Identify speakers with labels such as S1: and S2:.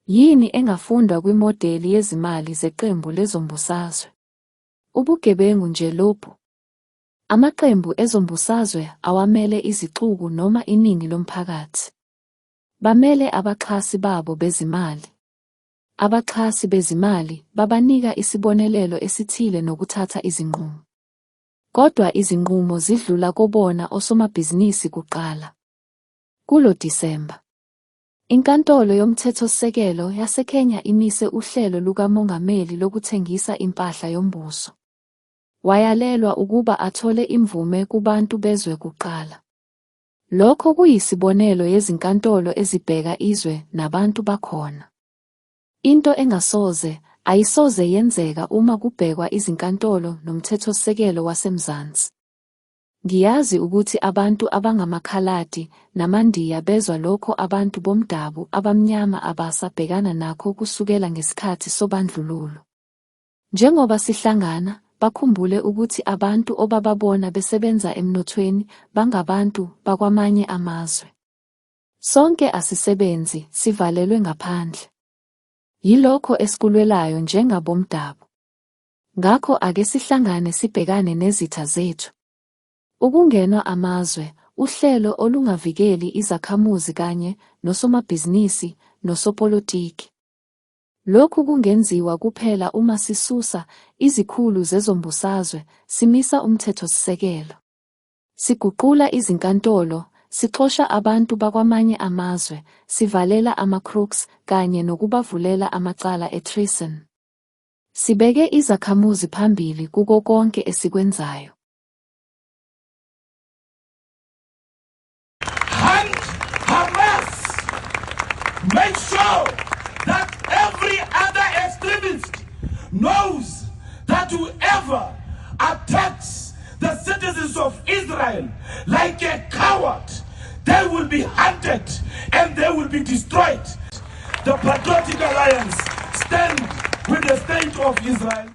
S1: Yini engafundwa kwimodeli yezimali zeqembu lezombusazwe? Ubugebengu nje lobhu. Amaqembu ezombusazwe awamele izixuku noma iningi lomphakathi. Bamele abaxhasi babo bezimali. Abaxhasi bezimali babanika isibonelelo esithile nokuthatha izinqumo. Kodwa izinqumo zidlula kobona osomabhizinisi kuqala. Kulo Disemba, iNkantolo Yomthethosisekelo yaseKenya imise uhlelo lukamongameli lokuthengisa impahla yombuso. Wayalelwa ukuba athole imvume kubantu bezwe kuqala. Lokho kuyisibonelo yezinkantolo ezibheka izwe nabantu bakhona. Into ayisoze yenzeka uma kubhekwa izinkantolo nomthethosisekelo waseMzansi. Ngiyazi ukuthi abantu abangamakhaladi namaNdiya bezwa lokho abantu bomdabu abamnyama abasabhekana nakho kusukela ngesikhathi sobandlululo. Njengoba sihlangana, bakhumbule ukuthi abantu obababona besebenza emnothweni bangabantu bakwamanye amazwe. Sonke asisebenzi, sivalelwe ngaphandle. Yilokho esikulwelayo njengabomdabu. Ngakho ake sihlangane sibhekane nezitha zethu. Ukungenwa amazwe, uhlelo olungavikeli izakhamuzi kanye nosomabhizinisi nosopolitiki. Lokhu kungenziwa kuphela uma sisusa izikhulu zezombusazwe, simisa umthethosisekelo. Siguqula izinkantolo, sixosha abantu bakwamanye amazwe, sivalela ama-crooks kanye nokubavulela amacala e-treason. Sibeke izakhamuzi phambili kuko konke esikwenzayo.
S2: Make sure that every other extremist knows that whoever attacks the citizens of Israel like a coward, they will be hunted and they will be destroyed. The Patriotic Alliance stands with the state of Israel.